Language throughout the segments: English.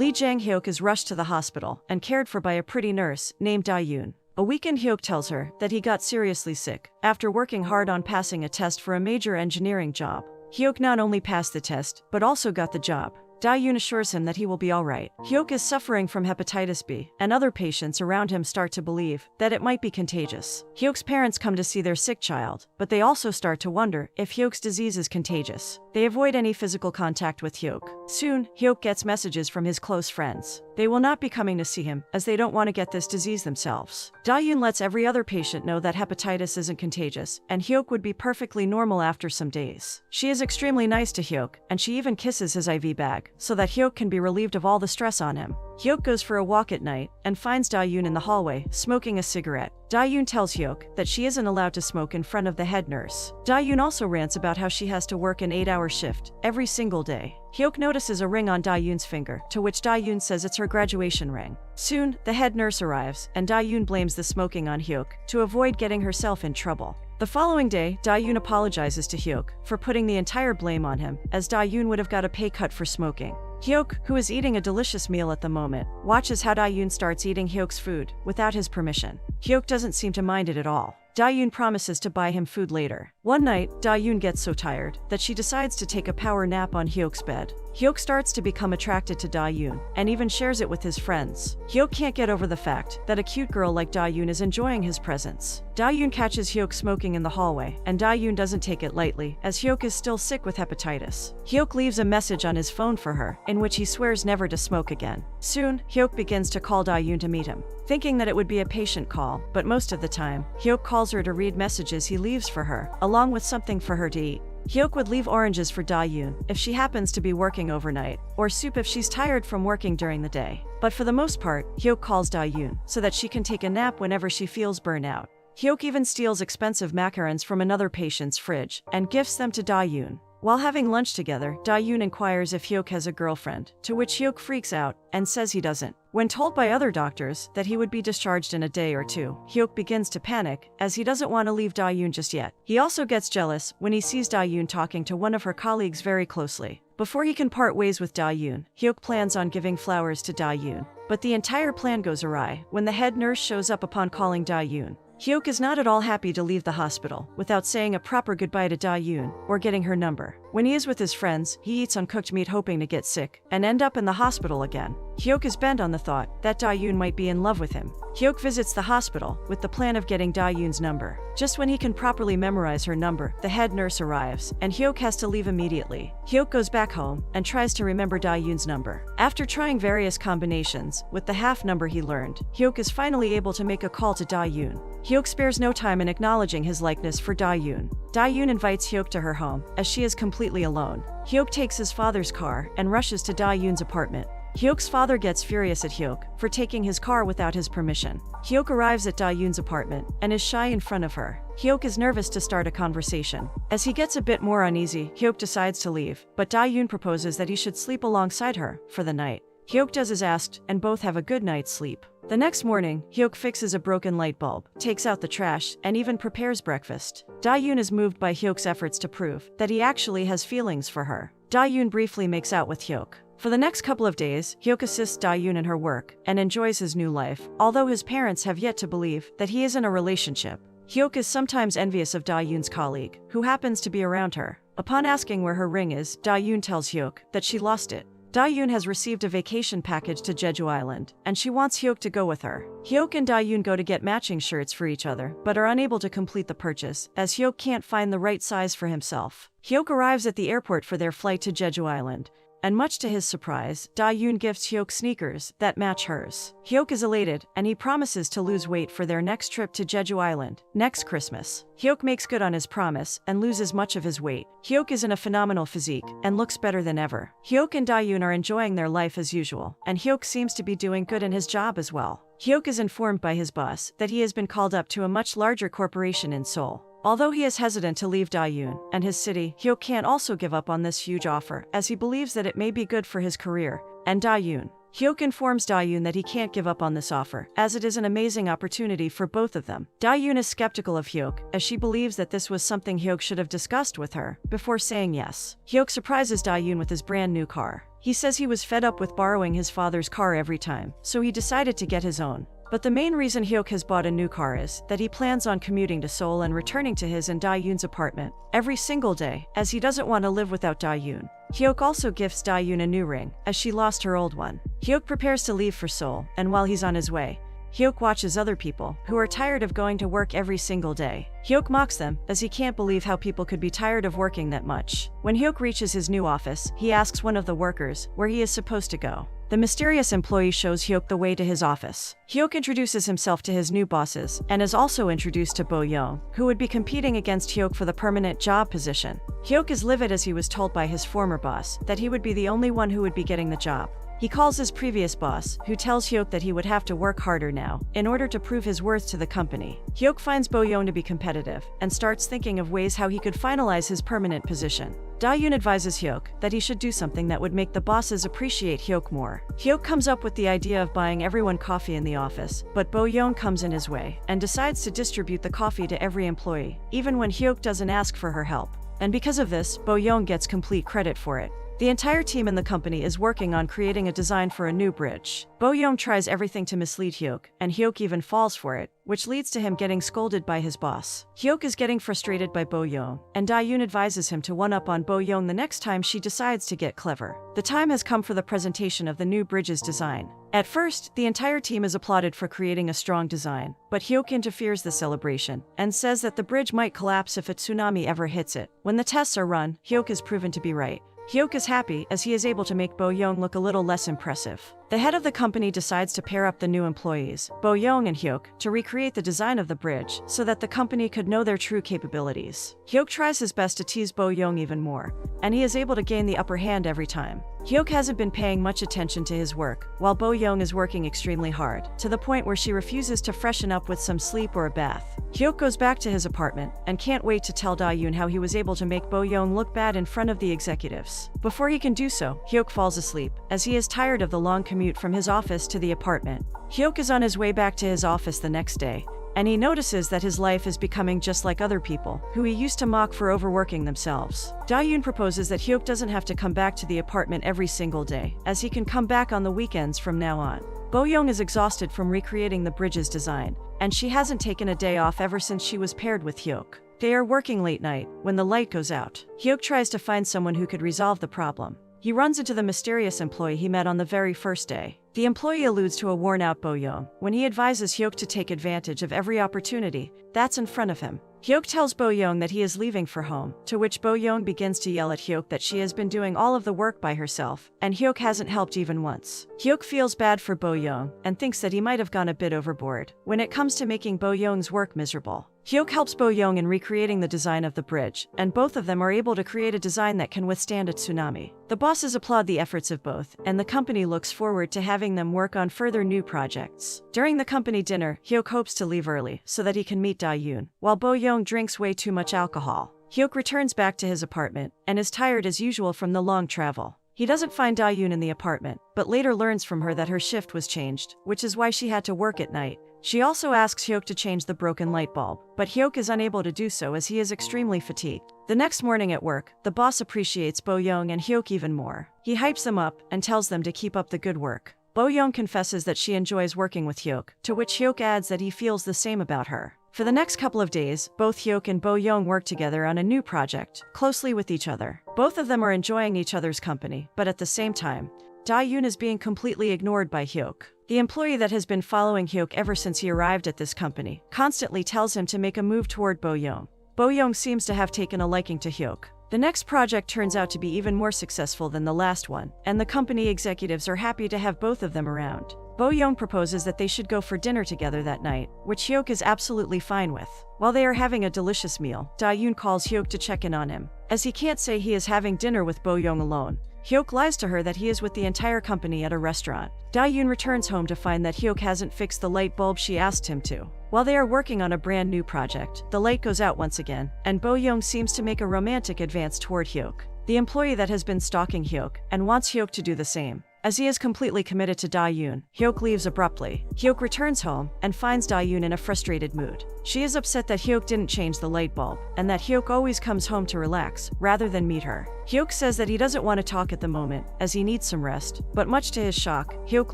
Lee Jang-hyuk is rushed to the hospital and cared for by a pretty nurse named Da-yoon. A weakened Hyuk tells her that he got seriously sick after working hard on passing a test for a major engineering job. Hyuk not only passed the test, but also got the job. Da-yoon assures him that he will be alright. Hyuk is suffering from hepatitis B, and other patients around him start to believe that it might be contagious. Hyuk's parents come to see their sick child, but they also start to wonder if Hyuk's disease is contagious. They avoid any physical contact with Hyuk. Soon, Hyuk gets messages from his close friends. They will not be coming to see him, as they don't want to get this disease themselves. Da-yoon lets every other patient know that hepatitis isn't contagious, and Hyuk would be perfectly normal after some days. She is extremely nice to Hyuk, and she even kisses his IV bag, so that Hyuk can be relieved of all the stress on him. Hyuk goes for a walk at night and finds Da-yoon in the hallway, smoking a cigarette. Da-yoon tells Hyuk that she isn't allowed to smoke in front of the head nurse. Da-yoon also rants about how she has to work an 8-hour shift every single day. Hyuk notices a ring on Da-yoon's finger, to which Da-yoon says it's her graduation ring. Soon, the head nurse arrives, and Da-yoon blames the smoking on Hyuk to avoid getting herself in trouble. The following day, Da-yoon apologizes to Hyuk for putting the entire blame on him, as Da-yoon would have got a pay cut for smoking. Hyuk, who is eating a delicious meal at the moment, watches how Da-yoon starts eating Hyuk's food without his permission. Hyuk doesn't seem to mind it at all. Da-yoon promises to buy him food later. One night, Da-yoon gets so tired that she decides to take a power nap on Hyuk's bed. Hyuk starts to become attracted to Da-yoon, and even shares it with his friends. Hyuk can't get over the fact that a cute girl like Da-yoon is enjoying his presence. Da-yoon catches Hyuk smoking in the hallway, and Da-yoon doesn't take it lightly, as Hyuk is still sick with hepatitis. Hyuk leaves a message on his phone for her, in which he swears never to smoke again. Soon, Hyuk begins to call Da-yoon to meet him, thinking that it would be a patient call, but most of the time, Hyuk calls her to read messages he leaves for her, along with something for her to eat. Hyuk would leave oranges for Da-yoon if she happens to be working overnight, or soup if she's tired from working during the day. But for the most part, Hyuk calls Da-yoon so that she can take a nap whenever she feels burnout. Hyuk even steals expensive macarons from another patient's fridge and gifts them to Da-yoon. While having lunch together, Da-yoon inquires if Hyuk has a girlfriend, to which Hyuk freaks out and says he doesn't. When told by other doctors that he would be discharged in a day or two, Hyuk begins to panic, as he doesn't want to leave Da-yoon just yet. He also gets jealous when he sees Da-yoon talking to one of her colleagues very closely. Before he can part ways with Da-yoon, Hyuk plans on giving flowers to Da-yoon. But the entire plan goes awry when the head nurse shows up upon calling Da-yoon. Hyuk is not at all happy to leave the hospital without saying a proper goodbye to Da-yoon or getting her number. When he is with his friends, he eats uncooked meat hoping to get sick and end up in the hospital again. Hyuk is bent on the thought that Da-yoon might be in love with him. Hyuk visits the hospital with the plan of getting Da-yoon's number. Just when he can properly memorize her number, the head nurse arrives, and Hyuk has to leave immediately. Hyuk goes back home and tries to remember Da-yoon's number. After trying various combinations with the half number he learned, Hyuk is finally able to make a call to Da-yoon. Hyuk spares no time in acknowledging his likeness for Da-yoon. Da-yoon invites Hyuk to her home, as she is completely alone. Hyuk takes his father's car and rushes to Da-yoon's apartment. Hyuk's father gets furious at Hyuk for taking his car without his permission. Hyuk arrives at Da-yoon's apartment and is shy in front of her. Hyuk is nervous to start a conversation. As he gets a bit more uneasy, Hyuk decides to leave, but Da-yoon proposes that he should sleep alongside her for the night. Hyuk does as asked, and both have a good night's sleep. The next morning, Hyuk fixes a broken light bulb, takes out the trash, and even prepares breakfast. Da-yoon is moved by Hyuk's efforts to prove that he actually has feelings for her. Da-yoon briefly makes out with Hyuk. For the next couple of days, Hyuk assists Da-yoon in her work and enjoys his new life, although his parents have yet to believe that he is in a relationship. Hyuk is sometimes envious of Da-yoon's colleague, who happens to be around her. Upon asking where her ring is, Da-yoon tells Hyuk that she lost it. Da-yoon has received a vacation package to Jeju Island, and she wants Hyuk to go with her. Hyuk and Da-yoon go to get matching shirts for each other, but are unable to complete the purchase, as Hyuk can't find the right size for himself. Hyuk arrives at the airport for their flight to Jeju Island, and much to his surprise, Da-yoon gifts Hyuk sneakers that match hers. Hyuk is elated, and he promises to lose weight for their next trip to Jeju Island, next Christmas. Hyuk makes good on his promise and loses much of his weight. Hyuk is in a phenomenal physique and looks better than ever. Hyuk and Da-yoon are enjoying their life as usual, and Hyuk seems to be doing good in his job as well. Hyuk is informed by his boss that he has been called up to a much larger corporation in Seoul. Although he is hesitant to leave Da-yoon and his city, Hyuk can't also give up on this huge offer, as he believes that it may be good for his career and Da-yoon. Hyuk informs Da-yoon that he can't give up on this offer, as it is an amazing opportunity for both of them. Da-yoon is skeptical of Hyuk, as she believes that this was something Hyuk should have discussed with her before saying yes. Hyuk surprises Da-yoon with his brand new car. He says he was fed up with borrowing his father's car every time, so he decided to get his own. But the main reason Hyuk has bought a new car is that he plans on commuting to Seoul and returning to his and Da-yoon's apartment every single day, as he doesn't want to live without Da-yoon. Hyuk also gifts Da-yoon a new ring, as she lost her old one. Hyuk prepares to leave for Seoul, and while he's on his way, Hyuk watches other people who are tired of going to work every single day. Hyuk mocks them, as he can't believe how people could be tired of working that much. When Hyuk reaches his new office, he asks one of the workers where he is supposed to go. The mysterious employee shows Hyuk the way to his office. Hyuk introduces himself to his new bosses and is also introduced to Bo-young, who would be competing against Hyuk for the permanent job position. Hyuk is livid as he was told by his former boss that he would be the only one who would be getting the job. He calls his previous boss, who tells Hyuk that he would have to work harder now in order to prove his worth to the company. Hyuk finds Bo-young to be competitive and starts thinking of ways how he could finalize his permanent position. Da-yoon advises Hyuk that he should do something that would make the bosses appreciate Hyuk more. Hyuk comes up with the idea of buying everyone coffee in the office, but Bo-young comes in his way and decides to distribute the coffee to every employee, even when Hyuk doesn't ask for her help. And because of this, Bo-young gets complete credit for it. The entire team in the company is working on creating a design for a new bridge. Bo-young tries everything to mislead Hyuk, and Hyuk even falls for it, which leads to him getting scolded by his boss. Hyuk is getting frustrated by Bo-young, and Da-yoon advises him to one-up on Bo-young the next time she decides to get clever. The time has come for the presentation of the new bridge's design. At first, the entire team is applauded for creating a strong design, but Hyuk interferes the celebration and says that the bridge might collapse if a tsunami ever hits it. When the tests are run, Hyuk is proven to be right. Hyuk is happy as he is able to make Bo-young look a little less impressive. The head of the company decides to pair up the new employees, Bo-young and Hyuk, to recreate the design of the bridge so that the company could know their true capabilities. Hyuk tries his best to tease Bo-young even more, and he is able to gain the upper hand every time. Hyuk hasn't been paying much attention to his work, while Bo-young is working extremely hard, to the point where she refuses to freshen up with some sleep or a bath. Hyuk goes back to his apartment and can't wait to tell Da-yoon how he was able to make Bo-young look bad in front of the executives. Before he can do so, Hyuk falls asleep, as he is tired of the long commute from his office to the apartment. Hyuk is on his way back to his office the next day, and he notices that his life is becoming just like other people, who he used to mock for overworking themselves. Da-yoon proposes that Hyuk doesn't have to come back to the apartment every single day, as he can come back on the weekends from now on. Bo-young is exhausted from recreating the bridge's design, and she hasn't taken a day off ever since she was paired with Hyuk. They are working late night when the light goes out. Hyuk tries to find someone who could resolve the problem. He runs into the mysterious employee he met on the very first day. The employee alludes to a worn-out Bo-young when he advises Hyuk to take advantage of every opportunity that's in front of him. Hyuk tells Bo-young that he is leaving for home, to which Bo-young begins to yell at Hyuk that she has been doing all of the work by herself, and Hyuk hasn't helped even once. Hyuk feels bad for Bo-young and thinks that he might have gone a bit overboard when it comes to making Bo-young's work miserable. Hyuk helps Bo-young in recreating the design of the bridge, and both of them are able to create a design that can withstand a tsunami. The bosses applaud the efforts of both, and the company looks forward to having them work on further new projects. During the company dinner, Hyuk hopes to leave early so that he can meet Da-yoon, while Bo-young drinks way too much alcohol. Hyuk returns back to his apartment and is tired as usual from the long travel. He doesn't find Da-yoon in the apartment, but later learns from her that her shift was changed, which is why she had to work at night. She also asks Hyuk to change the broken light bulb, but Hyuk is unable to do so as he is extremely fatigued. The next morning at work, the boss appreciates Bo-young and Hyuk even more. He hypes them up and tells them to keep up the good work. Bo-young confesses that she enjoys working with Hyuk, to which Hyuk adds that he feels the same about her. For the next couple of days, both Hyuk and Bo-young work together on a new project, closely with each other. Both of them are enjoying each other's company, but at the same time, Da-yoon is being completely ignored by Hyuk. The employee that has been following Hyuk ever since he arrived at this company constantly tells him to make a move toward Bo-young. Bo-young seems to have taken a liking to Hyuk. The next project turns out to be even more successful than the last one, and the company executives are happy to have both of them around. Bo-young proposes that they should go for dinner together that night, which Hyuk is absolutely fine with. While they are having a delicious meal, Da-yoon calls Hyuk to check in on him. As he can't say he is having dinner with Bo-young alone, Hyuk lies to her that he is with the entire company at a restaurant. Da-yoon returns home to find that Hyuk hasn't fixed the light bulb she asked him to. While they are working on a brand new project, the light goes out once again, and Bo-young seems to make a romantic advance toward Hyuk, the employee that has been stalking Hyuk, and wants Hyuk to do the same. As he is completely committed to Da-yoon, Hyuk leaves abruptly. Hyuk returns home and finds Da-yoon in a frustrated mood. She is upset that Hyuk didn't change the light bulb, and that Hyuk always comes home to relax, rather than meet her. Hyuk says that he doesn't want to talk at the moment, as he needs some rest, but much to his shock, Hyuk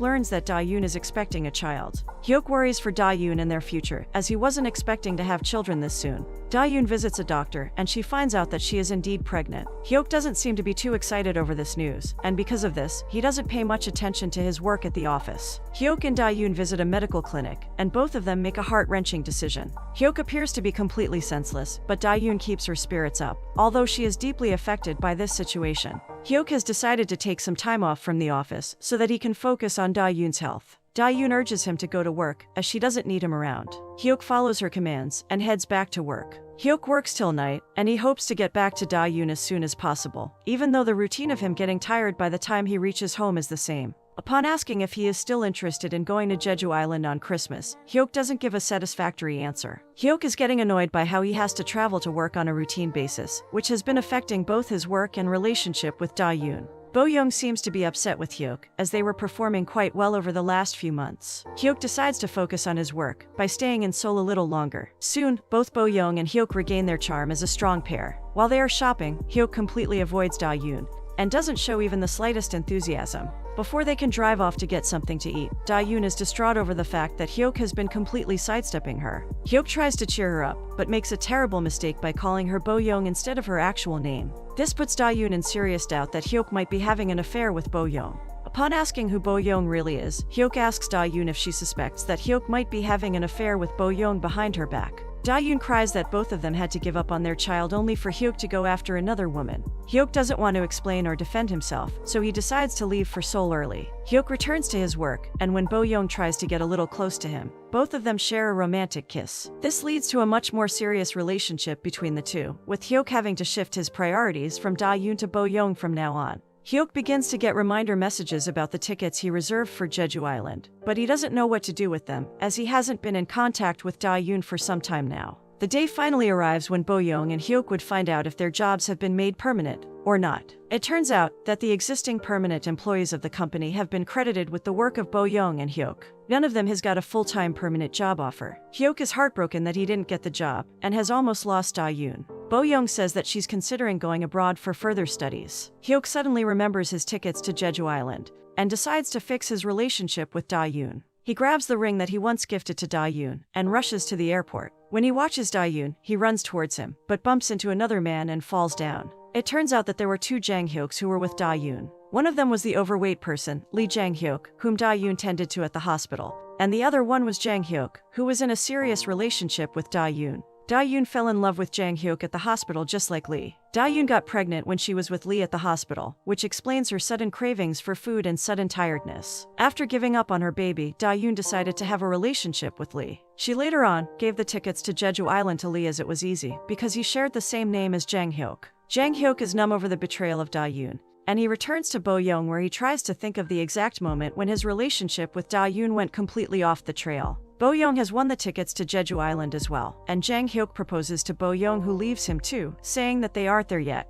learns that Da-yoon is expecting a child. Hyuk worries for Da-yoon and their future, as he wasn't expecting to have children this soon. Da-yoon visits a doctor, and she finds out that she is indeed pregnant. Hyuk doesn't seem to be too excited over this news, and because of this, he doesn't pay much attention to his work at the office. Hyuk and Da-yoon visit a medical clinic, and both of them make a heart-wrenching decision. Hyuk appears to be completely senseless, but Da-yoon keeps her spirits up, although she is deeply affected by this situation. Hyuk has decided to take some time off from the office so that he can focus on Da-yoon's health. Da-yoon urges him to go to work, as she doesn't need him around. Hyuk follows her commands and heads back to work. Hyuk works till night, and he hopes to get back to Da-yoon as soon as possible, even though the routine of him getting tired by the time he reaches home is the same. Upon asking if he is still interested in going to Jeju Island on Christmas, Hyuk doesn't give a satisfactory answer. Hyuk is getting annoyed by how he has to travel to work on a routine basis, which has been affecting both his work and relationship with Da-yoon. Bo-young seems to be upset with Hyuk, as they were performing quite well over the last few months. Hyuk decides to focus on his work by staying in Seoul a little longer. Soon, both Bo-young and Hyuk regain their charm as a strong pair. While they are shopping, Hyuk completely avoids Da-yoon and doesn't show even the slightest enthusiasm. Before they can drive off to get something to eat, Da-yoon is distraught over the fact that Hyuk has been completely sidestepping her. Hyuk tries to cheer her up, but makes a terrible mistake by calling her Bo-young instead of her actual name. This puts Da-yoon in serious doubt that Hyuk might be having an affair with Bo-young. Upon asking who Bo-young really is, Hyuk asks Da-yoon if she suspects that Hyuk might be having an affair with Bo-young behind her back. Da-yoon cries that both of them had to give up on their child only for Hyuk to go after another woman. Hyuk doesn't want to explain or defend himself, so he decides to leave for Seoul early. Hyuk returns to his work, and when Bo-young tries to get a little close to him, both of them share a romantic kiss. This leads to a much more serious relationship between the two, with Hyuk having to shift his priorities from Da-yoon to Bo-young from now on. Hyuk begins to get reminder messages about the tickets he reserved for Jeju Island, but he doesn't know what to do with them, as he hasn't been in contact with Da-yoon for some time now. The day finally arrives when Bo-young and Hyuk would find out if their jobs have been made permanent or not. It turns out that the existing permanent employees of the company have been credited with the work of Bo-young and Hyuk. None of them has got a full-time permanent job offer. Hyuk is heartbroken that he didn't get the job and has almost lost Da-yoon. Bo-young says that she's considering going abroad for further studies. Hyuk suddenly remembers his tickets to Jeju Island and decides to fix his relationship with Da-yoon. He grabs the ring that he once gifted to Da-yoon and rushes to the airport. When he watches Da-yoon, he runs towards him, but bumps into another man and falls down. It turns out that there were two Jang Hyuks who were with Da-yoon. One of them was the overweight person, Lee Jang-hyuk, whom Da-yoon tended to at the hospital, and the other one was Jang Hyuk, who was in a serious relationship with Da-yoon. Da-yoon fell in love with Jang Hyuk at the hospital just like Lee. Da-yoon got pregnant when she was with Lee at the hospital, which explains her sudden cravings for food and sudden tiredness. After giving up on her baby, Da-yoon decided to have a relationship with Lee. She later on gave the tickets to Jeju Island to Lee as it was easy, because he shared the same name as Jang Hyuk. Jang Hyuk is numb over the betrayal of Da-yoon, and he returns to Bo-young where he tries to think of the exact moment when his relationship with Da-yoon went completely off the trail. Bo-young has won the tickets to Jeju Island as well, and Jang Hyuk proposes to Bo-young, who leaves him too, saying that they aren't there yet.